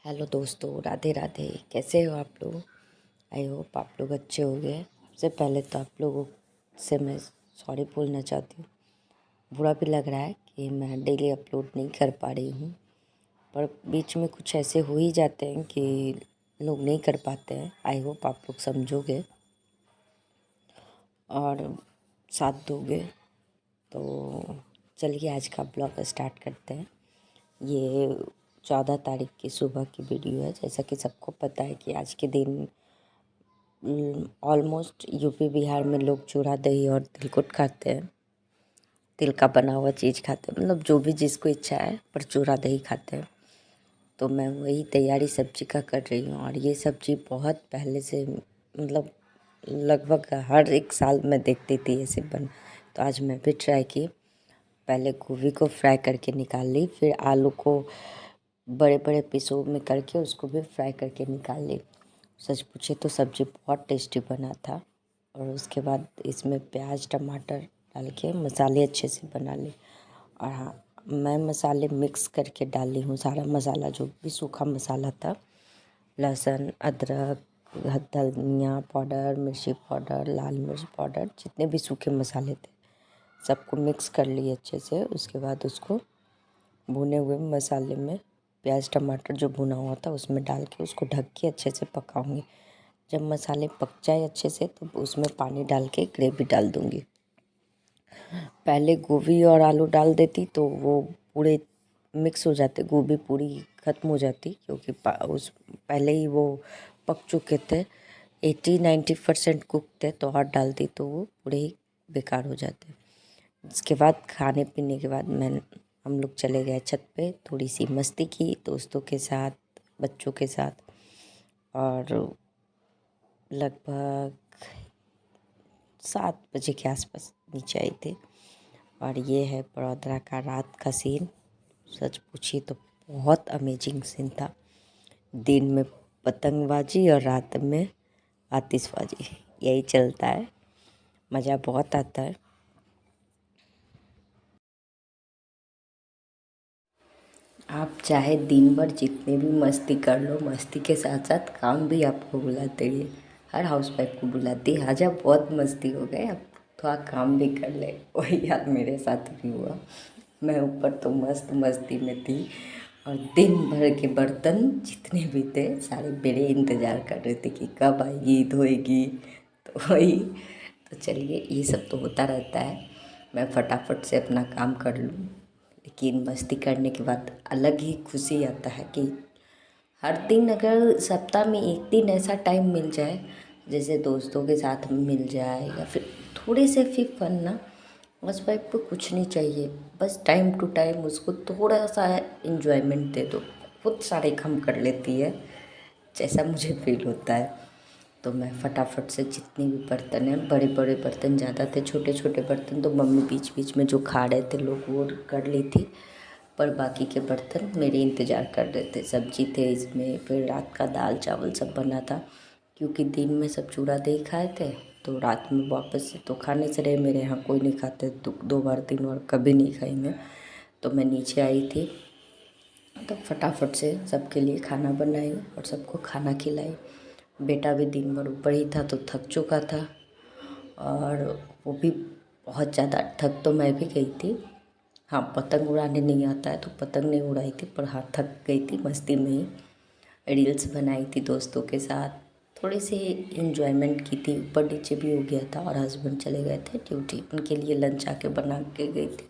Hello दोस्तों, राधे राधे। कैसे हो आप लोग? आई होप आप लोग अच्छे हो गए। सबसे पहले तो आप लोगों से मैं सॉरी बोलना चाहती हूँ। बुरा भी लग रहा है कि मैं डेली अपलोड नहीं कर पा रही हूँ, पर बीच में कुछ ऐसे हो ही जाते हैं कि लोग नहीं कर पाते हैं। आई होप आप लोग समझोगे और साथ दोगे। तो चलिए आज का ब्लॉग स्टार्ट करते हैं। ये 14 तारीख की सुबह की वीडियो है। जैसा कि सबको पता है कि आज के दिन ऑलमोस्ट यूपी बिहार में लोग चूड़ा दही और तिलकुट खाते हैं। तिल का बना हुआ चीज़ खाते हैं, मतलब जो भी जिसको इच्छा है, पर चूड़ा दही खाते हैं। तो मैं वही तैयारी सब्जी का कर रही हूँ। और ये सब्जी बहुत पहले से, मतलब लगभग हर एक साल मैं देखती थी ऐसे बन। तो आज मैं भी ट्राई की। पहले गोभी को फ्राई करके निकाल ली, फिर आलू को बड़े बड़े पीसों में करके उसको भी फ्राई करके निकाल ली। सच पूछे तो सब्ज़ी बहुत टेस्टी बना था। और उसके बाद इसमें प्याज टमाटर डाल के मसाले अच्छे से बना लिए। और हाँ, मैं मसाले मिक्स करके डाल ली हूँ। सारा मसाला जो भी सूखा मसाला था, लहसुन अदरक धनिया पाउडर मिर्ची पाउडर लाल मिर्च पाउडर, जितने भी सूखे मसाले थे सबको मिक्स कर लिए अच्छे से। उसके बाद उसको भुने हुए मसाले में प्याज टमाटर जो भुना हुआ था उसमें डाल के उसको ढक के अच्छे से पकाऊंगी। जब मसाले पक जाए अच्छे से तो उसमें पानी डाल के ग्रेवी डाल दूंगी। पहले गोभी और आलू डाल देती तो वो पूरे मिक्स हो जाते, गोभी पूरी ख़त्म हो जाती, क्योंकि उस पहले ही वो पक चुके थे। 80-90% कुक थे, तो और डालती तो वो पूरे ही बेकार हो जाते। इसके बाद खाने पीने के बाद हम लोग चले गए छत पे, थोड़ी सी मस्ती की दोस्तों के साथ बच्चों के साथ। और लगभग 7 बजे के आसपास नीचे आई थी। और ये है बड़ोदरा का रात का सीन। सच पूछिए तो बहुत अमेजिंग सीन था। दिन में पतंगबाजी और रात में आतिशबाजी, यही चलता है। मज़ा बहुत आता है। आप चाहे दिन भर जितने भी मस्ती कर लो, मस्ती के साथ साथ काम भी आपको बुलाते हैं। हर हाउस वाइफ को बुलाती है, आजा बहुत मस्ती हो गई, अब थोड़ा काम भी कर ले। वही यार मेरे साथ भी हुआ। मैं ऊपर तो मस्त मस्ती में थी, और दिन भर के बर्तन जितने भी थे सारे मेरे इंतज़ार कर रहे थे कि कब आएगी धोएगी। तो वही, तो चलिए ये सब तो होता रहता है। मैं फटाफट से अपना काम कर लूँ, लेकिन मस्ती करने के बाद अलग ही खुशी आता है कि हर दिन, अगर सप्ताह में एक दिन ऐसा टाइम मिल जाए, जैसे दोस्तों के साथ मिल जाए या फिर थोड़े से फिर फन ना, हाउस वाइफ को कुछ नहीं चाहिए, बस टाइम टू टाइम उसको थोड़ा सा इन्जॉयमेंट दे दो, खुद सारे काम कर लेती है, जैसा मुझे फील होता है। तो मैं फटाफट से जितने भी बर्तन हैं, बड़े बड़े बर्तन ज़्यादा थे, छोटे छोटे बर्तन तो मम्मी बीच बीच में जो खा रहे थे लोग वो कर ली थी, पर बाकी के बर्तन मेरे इंतज़ार कर रहे थे। सब्जी थे इसमें, फिर रात का दाल चावल सब बना था, क्योंकि दिन में सब चूड़ा दही खाए थे, तो रात में वापस से तो खाने से रहे। मेरे यहाँ कोई नहीं खाते, 2 बार 3 बार कभी नहीं खाएंगे। तो मैं नीचे आई थी तो फटाफट से सबके लिए खाना बनाई और सबको खाना खिलाई। बेटा भी दिन भर ऊपर ही था तो थक चुका था, और वो भी बहुत ज़्यादा। थक तो मैं भी गई थी। हाँ, पतंग उड़ाने नहीं आता है तो पतंग नहीं उड़ाई थी, पर हाँ थक गई थी मस्ती में ही। रील्स बनाई थी दोस्तों के साथ, थोड़ी सी इंजॉयमेंट की थी, ऊपर नीचे भी हो गया था। और हस्बैंड चले गए थे ड्यूटी, उनके लिए लंच आके बना के गई थी,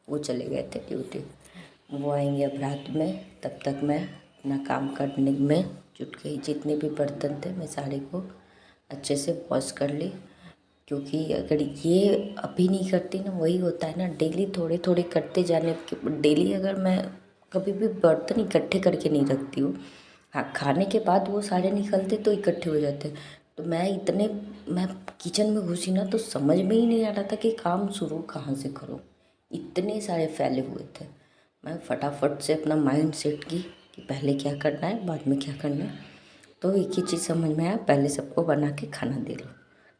वो चले गए थे ड्यूटी। वो आएंगे अब रात में, तब तक मैं अपना काम करने में जुट गई। जितने भी बर्तन थे मैं सारे को अच्छे से वॉश कर ली, क्योंकि अगर ये अभी नहीं करती ना, वही होता है ना, डेली थोड़े थोड़े करते जाने के। डेली अगर मैं कभी भी बर्तन इकट्ठे करके नहीं रखती हूँ, हाँ खाने के बाद वो सारे निकलते तो इकट्ठे हो जाते। तो मैं किचन में घुसी ना तो समझ में ही नहीं आ रहा था कि काम शुरू कहाँ से करूँ, इतने सारे फैले हुए थे। मैं फटाफट से अपना माइंड सेट की कि पहले क्या करना है बाद में क्या करना है। तो एक ही चीज़ समझ में आया, पहले सबको बना के खाना दे लो।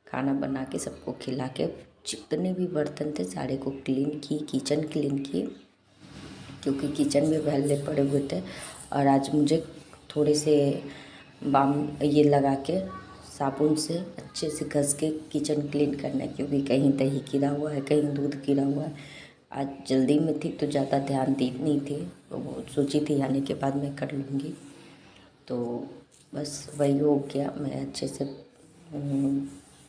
खाना बना के सबको खिला के जितने भी बर्तन थे सारे को क्लीन की, किचन क्लीन किए, क्योंकि किचन में पहले पड़े हुए थे। और आज मुझे थोड़े से बाम ये लगा के साबुन से अच्छे से घस के किचन क्लीन करना है, क्योंकि कहीं दही गिरा हुआ है, कहीं दूध गिरा हुआ है। आज जल्दी में थी तो ज़्यादा ध्यान दी नहीं थी, तो वो सोची थी आने के बाद मैं कर लूँगी। तो बस वही हो गया। मैं अच्छे से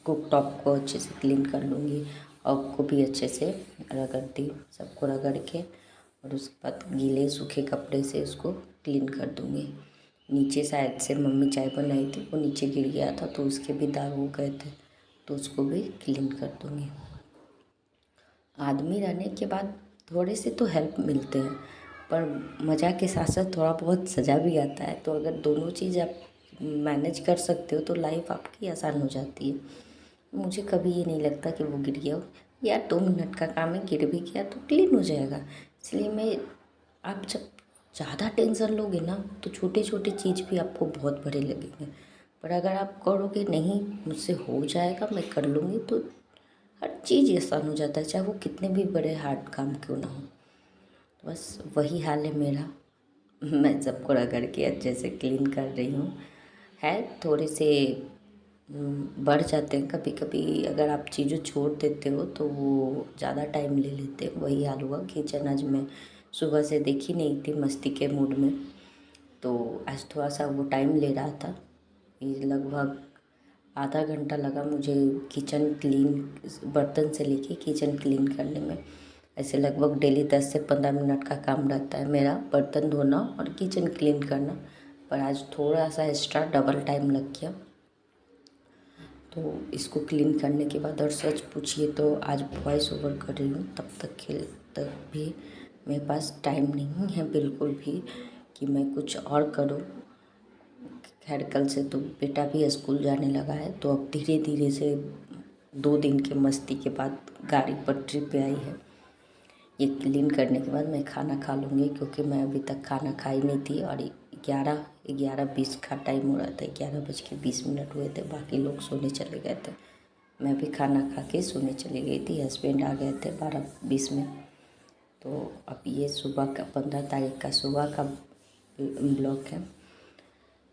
कुक टॉप को अच्छे से क्लीन कर लूँगी और को भी अच्छे से रगड़ दी, सबको रगड़ के, और उसके बाद गीले सूखे कपड़े से उसको क्लीन कर दूँगी। नीचे साइड से मम्मी चाय बनाई थी, वो नीचे गिर गया था तो उसके भी दाग हो गए थे, तो उसको भी क्लीन कर दूँगी। आदमी रहने के बाद थोड़े से तो हेल्प मिलते हैं, पर मज़ा के साथ साथ थोड़ा बहुत सज़ा भी आता है। तो अगर दोनों चीज़ आप मैनेज कर सकते हो तो लाइफ आपकी आसान हो जाती है। मुझे कभी ये नहीं लगता कि वो गिर गया हो, यार 2 मिनट का काम है, गिर भी गया तो क्लीन हो जाएगा। इसलिए मैं आप जब ज़्यादा टेंशन लोगे ना तो छोटे छोटे चीज़ भी आपको बहुत बड़े लगेंगे, पर अगर आप करोगे नहीं मुझसे हो जाएगा, मैं कर लूँगी, तो हर चीज़ आसान हो जाता है, चाहे वो कितने भी बड़े हार्ड काम क्यों ना हो। तो बस वही हाल है मेरा। मैं सबको रगड़ के अच्छे से क्लीन कर रही हूँ। है थोड़े से बढ़ जाते हैं कभी कभी, अगर आप चीज़ें छोड़ देते हो तो वो ज़्यादा टाइम ले लेते हैं। वही हाल हुआ। किचन आज मैं सुबह से देखी नहीं थी, मस्ती के मूड में, तो आज थोड़ा सा वो टाइम ले रहा था। ये लगभग आधा घंटा लगा मुझे किचन क्लीन, बर्तन से लेके किचन क्लीन करने में। ऐसे लगभग डेली 10 से 15 मिनट का काम रहता है मेरा, बर्तन धोना और किचन क्लीन करना, पर आज थोड़ा सा एक्स्ट्रा डबल टाइम लग गया। तो इसको क्लीन करने के बाद, और सच पूछिए तो आज वॉइस ओवर कर रही हूँ, तब भी मेरे पास टाइम नहीं है बिल्कुल भी कि मैं कुछ और करूँ। खैर कल से तो बेटा भी स्कूल जाने लगा है, तो अब धीरे धीरे से 2 दिन के मस्ती के बाद गाड़ी पटरी पे आई है। ये क्लीन करने के बाद मैं खाना खा लूँगी, क्योंकि मैं अभी तक खाना खाई नहीं थी, और 11:20 का टाइम हो रहा था, 11:20 हुए थे, बाकी लोग सोने चले गए थे। मैं भी खाना खा के सोने चली गई थी, हस्बैंड आ गए थे 12:20 में। तो अब ये सुबह का 15 तारीख का सुबह का ब्लॉग है।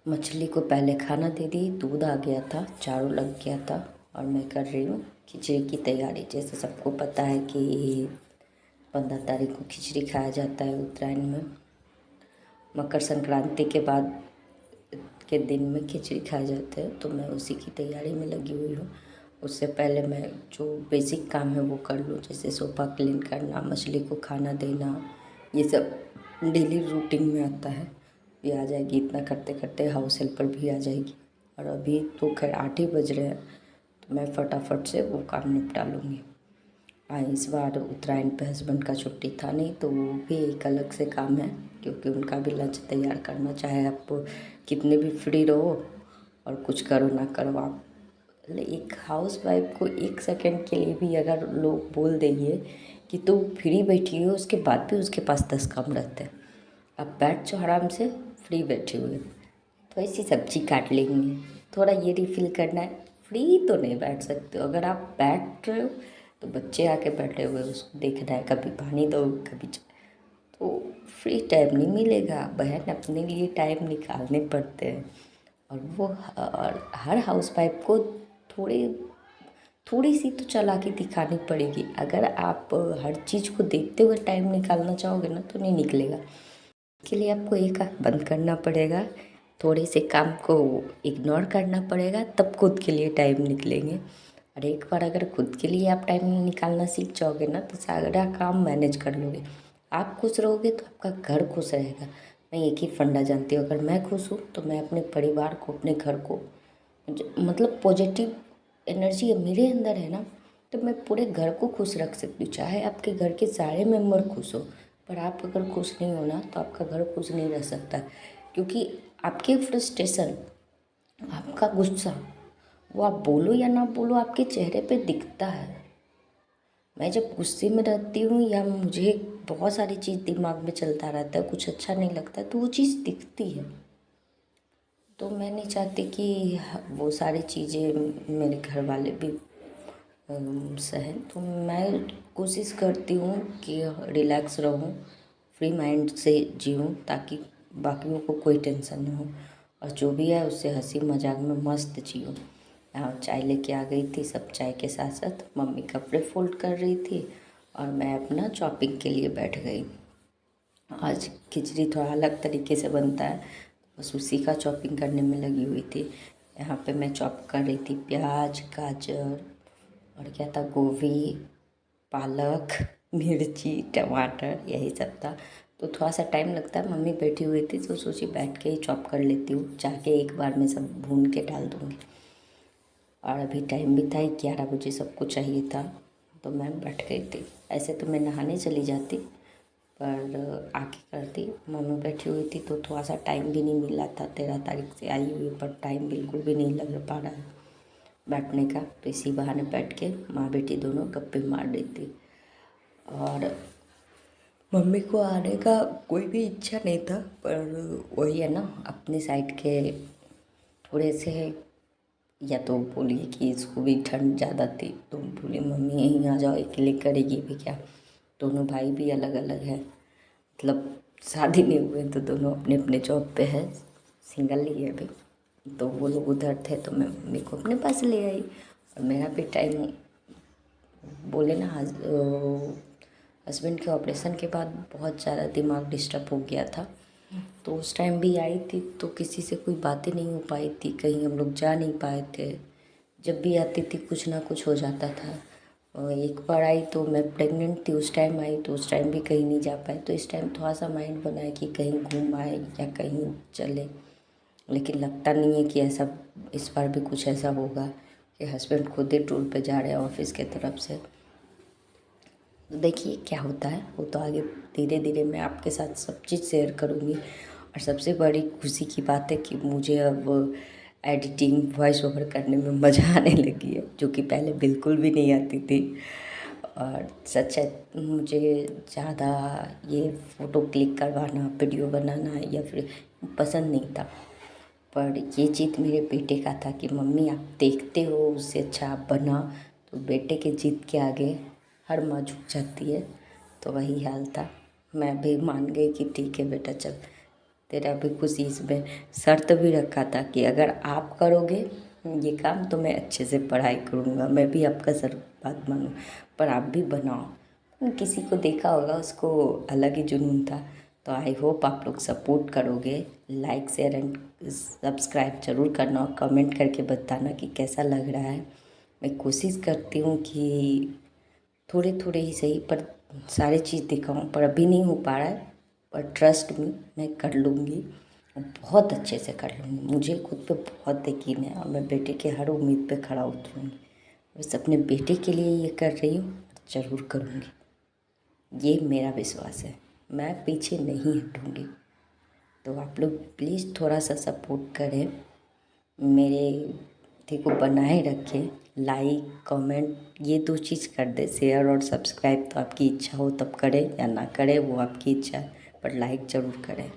मछली को पहले खाना दे दी, दूध आ गया था, चारों लग गया था, और मैं कर रही हूँ खिचड़ी की तैयारी। जैसे सबको पता है कि 15 तारीख को खिचड़ी खाया जाता है उत्तरायण में, मकर संक्रांति के बाद के दिन में खिचड़ी खाए जाते हैं, तो मैं उसी की तैयारी में लगी हुई हूँ। उससे पहले मैं जो बेसिक काम है वो कर लूँ, जैसे सोफा क्लीन करना, मछली को खाना देना, ये सब डेली रूटीन में आता है। ये आ जाएगी, इतना करते करते हाउस हेल्पर भी आ जाएगी, और अभी तो खैर 8 ही बज रहे हैं, तो मैं फटाफट से वो काम निपटा लूँगी। इस बार उत्तरायण पे हस्बैंड का छुट्टी था नहीं, तो वो भी एक अलग से काम है, क्योंकि उनका भी लंच तैयार करना, चाहे आप कितने भी फ्री रहो और कुछ करो ना करो, आप एक हाउस वाइफ को 1 सेकंड के लिए भी अगर लोग बोल देंगे कि तू फ्री बैठी हो, उसके बाद भी उसके पास 10 काम रहते हैं। आप बैठ जाओ आराम से, फ्री बैठे हुए, तो ऐसी सब्जी काट लेंगे, थोड़ा ये रिफ़िल करना है, फ्री तो नहीं बैठ सकते हो। अगर आप बैठ रहे हो तो बच्चे आके बैठे हुए उसको देखना है, कभी पानी दो कभी तो फ्री टाइम नहीं मिलेगा बहन, अपने लिए टाइम निकालने पड़ते हैं। और हर हाउस वाइफ को थोड़ी थोड़ी सी तो चालाकी दिखानी पड़ेगी। अगर आप हर चीज़ को देखते हुए टाइम निकालना चाहोगे ना तो नहीं निकलेगा। इसके लिए आपको एक आँख बंद करना पड़ेगा, थोड़े से काम को इग्नोर करना पड़ेगा, तब खुद के लिए टाइम निकलेंगे। और एक बार अगर खुद के लिए आप टाइम निकालना सीख जाओगे ना तो सारा काम मैनेज कर लोगे। आप खुश रहोगे तो आपका घर खुश रहेगा। मैं एक ही फंडा जानती हूँ, अगर मैं खुश हूँ तो मैं अपने परिवार को, अपने घर को, मतलब पॉजिटिव एनर्जी मेरे अंदर है ना, तो मैं पूरे घर को खुश रख सकती हूँ। चाहे आपके घर के सारे मेंबर खुश हो, पर आप अगर खुश नहीं हो ना तो आपका घर खुश नहीं रह सकता, क्योंकि आपके फ्रस्ट्रेशन, आपका गुस्सा, वो आप बोलो या ना बोलो आपके चेहरे पे दिखता है। मैं जब गुस्से में रहती हूँ या मुझे बहुत सारी चीज़ दिमाग में चलता रहता है, कुछ अच्छा नहीं लगता, तो वो चीज़ दिखती है। तो मैं नहीं चाहती कि वो सारी चीज़ें मेरे घर वाले भी सहें, तो मैं कोशिश करती हूँ कि रिलैक्स रहूँ, फ्री माइंड से जीऊँ, ताकि बाकियों को कोई टेंशन ना हो, और जो भी है उससे हंसी मजाक में मस्त जियो। यहाँ चाय लेके आ गई थी, सब चाय के साथ साथ मम्मी कपड़े फोल्ड कर रही थी और मैं अपना चॉपिंग के लिए बैठ गई। आज खिचड़ी थोड़ा अलग तरीके से बनता है, बस उसी का चॉपिंग करने में लगी हुई थी। यहाँ पे मैं चॉप कर रही थी प्याज, गाजर और क्या था, गोभी, पालक, मिर्ची, टमाटर, यही सब था। तो थोड़ा सा टाइम लगता है, मम्मी बैठी हुई थी तो सोची बैठ के ही चॉप कर लेती हूँ, जाके एक बार में सब भून के डाल दूँगी। और अभी टाइम भी था 11 बजे, सबको चाहिए था तो मैं बैठ गई थी। ऐसे तो मैं नहाने चली जाती पर आके करती, मम्मी बैठी हुई थी तो थोड़ा सा टाइम भी नहीं मिला था। 13 तारीख से आई हुई पर टाइम बिल्कुल भी नहीं लग पा रहा है बैठने का, तो इसी बहाने बैठ के माँ बेटी दोनों गप्पे मार रही थी। और मम्मी को आने का कोई भी इच्छा नहीं था, पर वही है ना, अपने साइड के थोड़े से, या तो बोलिए कि इसको भी ठंड ज़्यादा थी तो बोली मम्मी यहीं आ जाओ, अकेले करेगी भी क्या। दोनों भाई भी अलग अलग है, मतलब शादी नहीं हुए तो दोनों अपने अपने जॉब पे है, सिंगल ही है अभी। तो वो लोग उधर थे तो मैं मम्मी को अपने पास ले आई, और मेरा भी टाइम, बोले ना हस्बैंड के ऑपरेशन के बाद बहुत ज़्यादा दिमाग डिस्टर्ब हो गया था। तो उस टाइम भी आई थी तो किसी से कोई बातें नहीं हो पाई थी, कहीं हम लोग जा नहीं पाए थे। जब भी आती थी कुछ ना कुछ हो जाता था। और एक बार आई तो मैं प्रेग्नेंट थी, उस टाइम आई तो उस टाइम भी कहीं नहीं जा पाए। तो इस टाइम थोड़ा सा माइंड बनाए कि कहीं घूम आए या कहीं चले, लेकिन लगता नहीं है कि ऐसा इस बार भी कुछ ऐसा होगा कि हस्बैंड खुद ही टूर पे जा रहे हैं ऑफिस के तरफ से। तो देखिए क्या होता है, वो तो आगे धीरे धीरे मैं आपके साथ सब चीज़ शेयर करूँगी। और सबसे बड़ी खुशी की बात है कि मुझे अब एडिटिंग, वॉइस ओवर करने में मज़ा आने लगी है, जो कि पहले बिल्कुल भी नहीं आती थी। और सच है, मुझे ज़्यादा ये फ़ोटो क्लिक करवाना, वीडियो बनाना या फिर पसंद नहीं था। पर ये जीत मेरे बेटे का था कि मम्मी आप देखते हो उससे अच्छा आप बना। तो बेटे के जीत के आगे हर माँ झुक जाती है, तो वही हाल था। मैं भी मान गई कि ठीक है बेटा, चल तेरा भी खुशी इसमें। शर्त भी रखा था कि अगर आप करोगे ये काम तो मैं अच्छे से पढ़ाई करूँगा, मैं भी आपका सर बात मानूँ, पर आप भी बनाओ। किसी को देखा होगा उसको अलग ही जुनून था। तो आई होप आप लोग सपोर्ट करोगे, लाइक शेयर एंड सब्सक्राइब ज़रूर करना और कमेंट करके बताना कि कैसा लग रहा है। मैं कोशिश करती हूँ कि थोड़े थोड़े ही सही पर सारी चीज़ दिखाऊँ, पर अभी नहीं हो पा रहा है। पर ट्रस्ट मी, मैं कर लूँगी, बहुत अच्छे से कर लूँगी। मुझे खुद पे बहुत यकीन है और मैं बेटे के हर उम्मीद पे खड़ा उतरूँगी। बस अपने बेटे के लिए ये कर रही हूँ, ज़रूर करूँगी, ये मेरा विश्वास है, मैं पीछे नहीं हटूँगी। तो आप लोग प्लीज़ थोड़ा सा सपोर्ट करें, मेरे थी को बनाए रखें। लाइक कमेंट ये दो चीज़ कर दे, शेयर और सब्सक्राइब तो आपकी इच्छा हो तब करें या ना करें वो आपकी इच्छा है, पर लाइक ज़रूर करें।